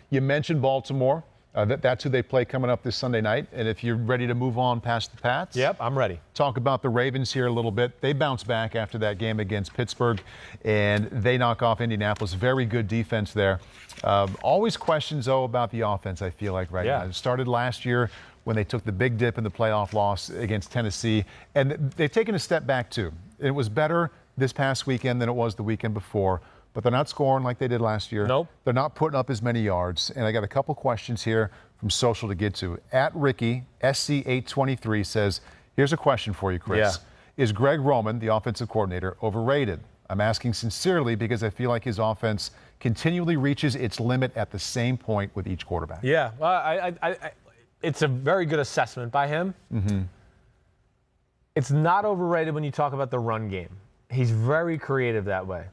You mentioned Baltimore. That's who they play coming up this Sunday night. And if you're ready to move on past the Pats. Yep, I'm ready. Talk about the Ravens here a little bit. They bounce back after that game against Pittsburgh, and they knock off Indianapolis. Very good defense there. Always questions, though, about the offense, I feel like, right now. It started last year when they took the big dip in the playoff loss against Tennessee, and they've taken a step back, too. It was better this past weekend than it was the weekend before. But they're not scoring like they did last year. Nope. They're not putting up as many yards. And I got a couple questions here from social to get to. At Ricky, SC823 says, here's a question for you, Chris. Yeah. Is Greg Roman, the offensive coordinator, overrated? I'm asking sincerely because I feel like his offense continually reaches its limit at the same point with each quarterback. Yeah, it's a very good assessment by him. Mm-hmm. It's not overrated when you talk about the run game. He's very creative that way.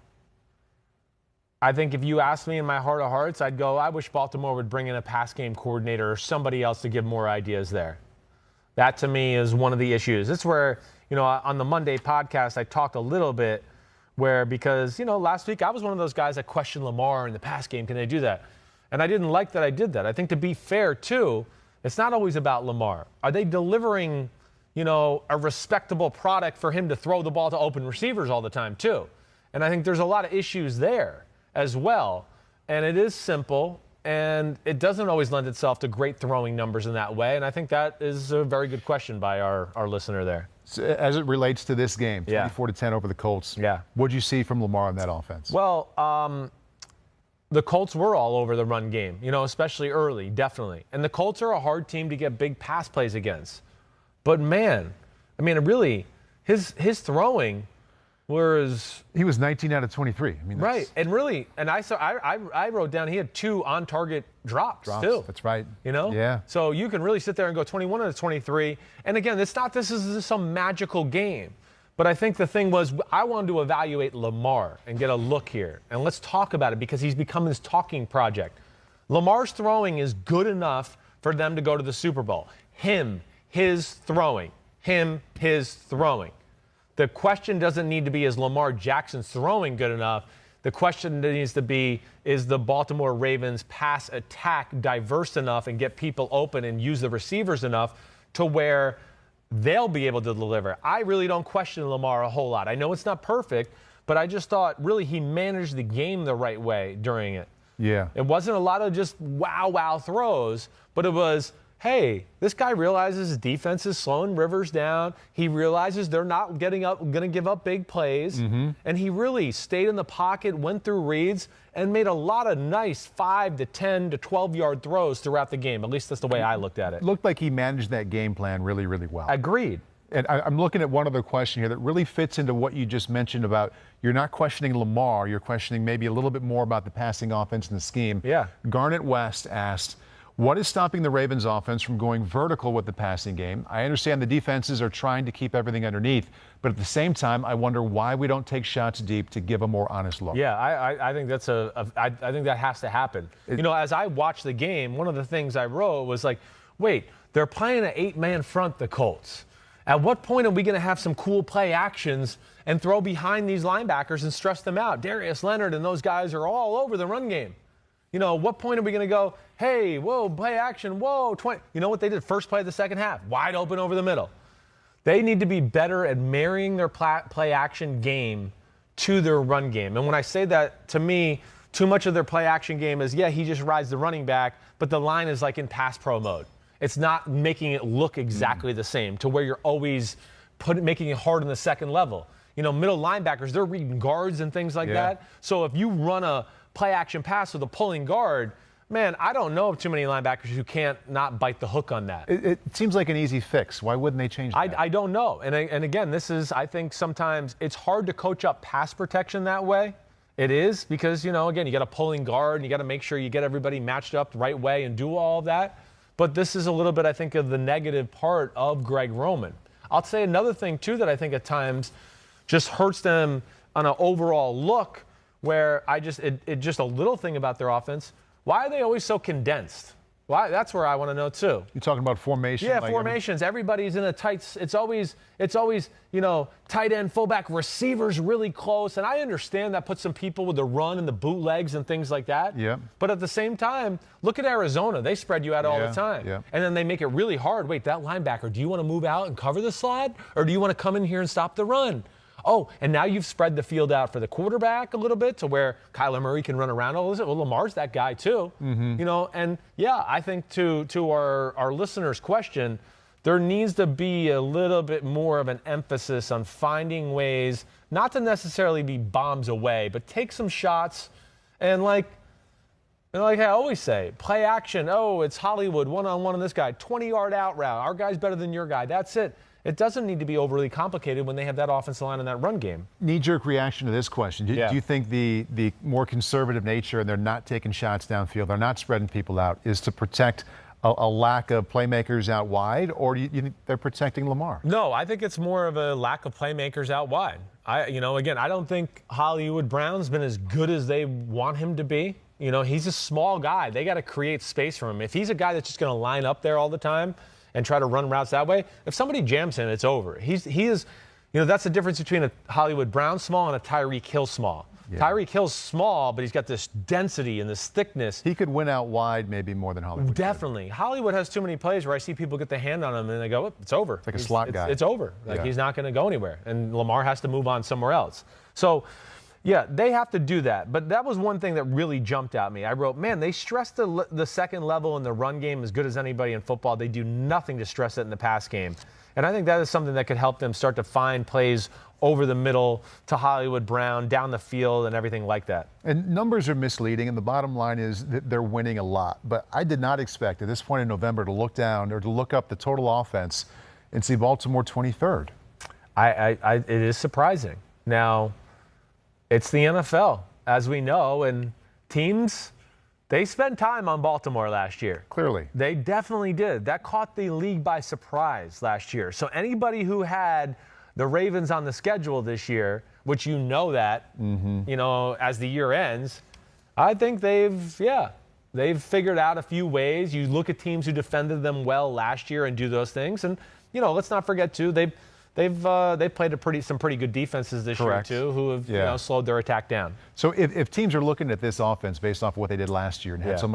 I think if you ask me in my heart of hearts, I'd go, I wish Baltimore would bring in a pass game coordinator or somebody else to give more ideas there. That, to me, is one of the issues. It's where, on the Monday podcast, I talked a little bit because, last week I was one of those guys that questioned Lamar in the pass game. Can they do that? And I didn't like that I did that. I think to be fair, too, it's not always about Lamar. Are they delivering, a respectable product for him to throw the ball to open receivers all the time, too? And I think there's a lot of issues there as well, and it is simple, and it doesn't always lend itself to great throwing numbers in that way, and I think that is a very good question by our listener there. So as it relates to this game, 24-10 over the Colts, what did you see from Lamar in that offense? Well, the Colts were all over the run game, especially early, definitely, and the Colts are a hard team to get big pass plays against. But, man, really, his throwing he was 19 out of 23. Right, and really, and I wrote down he had 2 on-target drops too. That's right. Yeah. So you can really sit there and go 21 out of 23. And again, this is some magical game. But I think the thing was, I wanted to evaluate Lamar and get a look here. And let's talk about it because he's become this talking project. Lamar's throwing is good enough for them to go to the Super Bowl. His throwing. The question doesn't need to be, is Lamar Jackson's throwing good enough? The question needs to be, is the Baltimore Ravens pass attack diverse enough and get people open and use the receivers enough to where they'll be able to deliver? I really don't question Lamar a whole lot. I know it's not perfect, but I just thought really he managed the game the right way during it. Yeah. It wasn't a lot of just wow throws, but it was, hey, this guy realizes his defense is slowing Rivers down. He realizes they're not going to give up big plays. Mm-hmm. And he really stayed in the pocket, went through reads, and made a lot of nice 5 to 10 to 12-yard throws throughout the game. At least that's the way I looked at it. Looked like he managed that game plan really, really well. Agreed. And I'm looking at one other question here that really fits into what you just mentioned about you're not questioning Lamar. You're questioning maybe a little bit more about the passing offense and the scheme. Yeah. Garnett West asked, what is stopping the Ravens offense from going vertical with the passing game? I understand the defenses are trying to keep everything underneath, but at the same time, I wonder why we don't take shots deep to give a more honest look. Yeah, I think that's I think that has to happen. As I watched the game, one of the things I wrote was like, wait, they're playing an 8-man front, the Colts. At what point are we going to have some cool play actions and throw behind these linebackers and stress them out? Darius Leonard and those guys are all over the run game. What point are we going to go, hey, whoa, play action, whoa, 20. You know what they did first play of the second half? Wide open over the middle. They need to be better at marrying their play action game to their run game. And when I say that, to me, too much of their play action game is, he just rides the running back, but the line is like in pass pro mode. It's not making it look exactly the same to where you're always making it hard on the second level. Middle linebackers, they're reading guards and things like that. So if you run a play action pass with a pulling guard, man, I don't know of too many linebackers who can't not bite the hook on that. It seems like an easy fix. Why wouldn't they change that? I don't know. And again, I think sometimes it's hard to coach up pass protection that way. It is because, again, you got a pulling guard and you got to make sure you get everybody matched up the right way and do all of that. But this is a little bit, I think, of the negative part of Greg Roman. I'll say another thing, too, that I think at times just hurts them on an overall look where it's just a little thing about their offense. Why are they always so condensed? Well, that's where I want to know too. You're talking about formation? Yeah, formations. Everybody's in a tight. It's always tight end, fullback, receivers really close. And I understand that puts some people with the run and the bootlegs and things like that. Yeah. But at the same time, look at Arizona. They spread you out all the time. Yeah. And then they make it really hard. Wait, that linebacker, do you want to move out and cover the slot? Or do you want to come in here and stop the run? Oh, and now you've spread the field out for the quarterback a little bit to where Kyler Murray can run around all this. Well, Lamar's that guy too. And yeah, I think to our listeners' question, there needs to be a little bit more of an emphasis on finding ways not to necessarily be bombs away, but take some shots and like I always say, play action. Oh, it's Hollywood, one-on-one on this guy, 20-yard out route. Our guy's better than your guy. That's it. It doesn't need to be overly complicated when they have that offensive line and that run game. Knee-jerk reaction to this question. Do you think the more conservative nature, and they're not taking shots downfield, they're not spreading people out, is to protect a lack of playmakers out wide, or do you think they're protecting Lamar? No, I think it's more of a lack of playmakers out wide. I don't think Hollywood Brown's been as good as they want him to be. He's a small guy. They got to create space for him. If he's a guy that's just going to line up there all the time and try to run routes that way, if somebody jams him, it's over. He is, that's the difference between a Hollywood Brown small and a Tyreek Hill small. Yeah. Tyreek Hill's small, but he's got this density and this thickness. He could win out wide maybe more than Hollywood. Definitely. Hollywood has too many plays where I see people get the hand on him and they go, it's over. It's like a slot guy. It's over. He's not going to go anywhere. And Lamar has to move on somewhere else. So, yeah, they have to do that. But that was one thing that really jumped at me. I wrote, man, they stress the second level in the run game as good as anybody in football. They do nothing to stress it in the pass game. And I think that is something that could help them start to find plays over the middle to Hollywood Brown, down the field, and everything like that. And numbers are misleading, and the bottom line is that they're winning a lot. But I did not expect at this point in November to look down or to look up the total offense and see Baltimore 23rd. It is surprising. Now, it's the NFL, as we know, and teams, they spent time on Baltimore last year. Clearly. They definitely did. That caught the league by surprise last year. So anybody who had the Ravens on the schedule this year, which as the year ends, I think they've figured out a few ways. You look at teams who defended them well last year and do those things. And, let's not forget, too, they've played some pretty good defenses this year, too, who have slowed their attack down. So if teams are looking at this offense based off of what they did last year and had so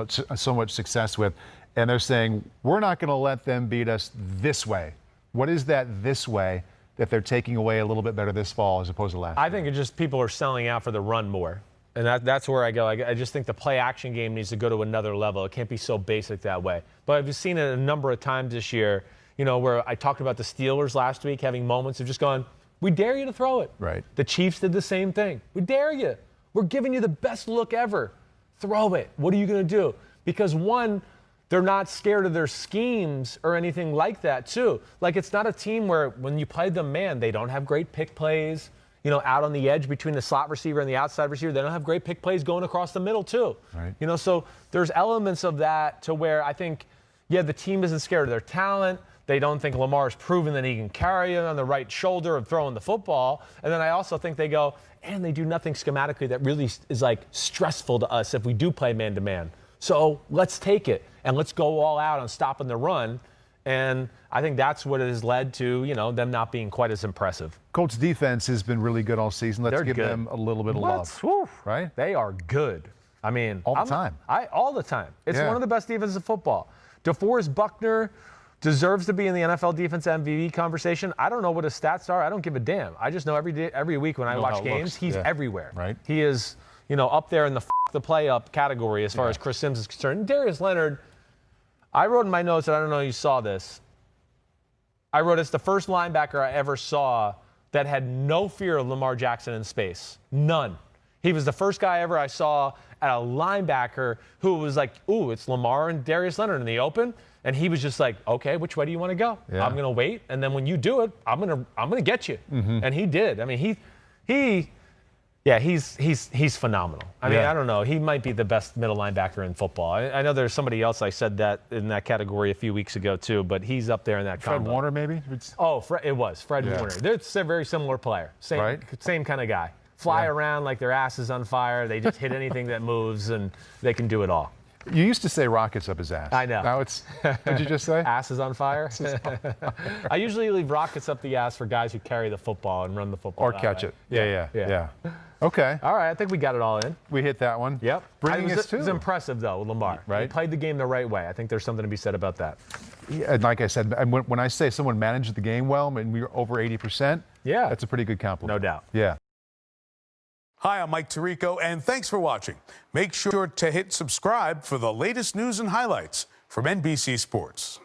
much success with, and they're saying, we're not going to let them beat us this way. What is that this way that they're taking away a little bit better this fall as opposed to last year? I think it's just people are selling out for the run more. And that's where I go. I just think the play-action game needs to go to another level. It can't be so basic that way. But I've seen it a number of times this year, where I talked about the Steelers last week having moments of just going, we dare you to throw it. Right. The Chiefs did the same thing. We dare you. We're giving you the best look ever. Throw it. What are you going to do? Because one, they're not scared of their schemes or anything like that, too. Like, it's not a team where when you play them, man, they don't have great pick plays, out on the edge between the slot receiver and the outside receiver. They don't have great pick plays going across the middle, too. Right. So there's elements of that to where I think, the team isn't scared of their talent. They don't think Lamar's proven that he can carry it on the right shoulder of throwing the football. And then I also think they go, and they do nothing schematically that really is, like, stressful to us if we do play man-to-man. So let's take it, and let's go all out on stopping the run. And I think that's what has led to, them not being quite as impressive. Colts defense has been really good all season. Let's give them a little bit of love. Right? They are good. I mean, all the time. All the time. It's one of the best defenses of football. DeForest Buckner deserves to be in the NFL defense MVP conversation. I don't know what his stats are. I don't give a damn. I just know every week when I watch games, he's everywhere. Right. He is, up there in the the play up category as far as Chris Simms is concerned. And Darius Leonard, I wrote in my notes, and I don't know if you saw this. I wrote it's the first linebacker I ever saw that had no fear of Lamar Jackson in space. None. He was the first guy ever I saw at a linebacker who was like, ooh, it's Lamar and Darius Leonard in the open. And he was just like, okay, which way do you want to go? Yeah. I'm going to wait. And then when you do it, I'm going to get you. Mm-hmm. And he did. I mean, he's phenomenal. I mean, I don't know. He might be the best middle linebacker in football. I know there's somebody else I said that in that category a few weeks ago too, but he's up there in that combo. Fred Warner, maybe? It was Fred Warner. They're a very similar player. Same kind of guy. Fly around like their ass is on fire. They just hit anything that moves, and they can do it all. You used to say rockets up his ass. I know. Now it's, what'd you just say? Ass is on fire. I usually leave rockets up the ass for guys who carry the football and run the football. Or catch it. Yeah. Okay. All right, I think we got it all in. We hit that one. Yep. Bringing us to. It was impressive, though, with Lamar. Right. He played the game the right way. I think there's something to be said about that. Yeah, like I said, when I say someone managed the game well and we were over 80%, that's a pretty good compliment. No doubt. Yeah. Hi, I'm Mike Tirico, and thanks for watching. Make sure to hit subscribe for the latest news and highlights from NBC Sports.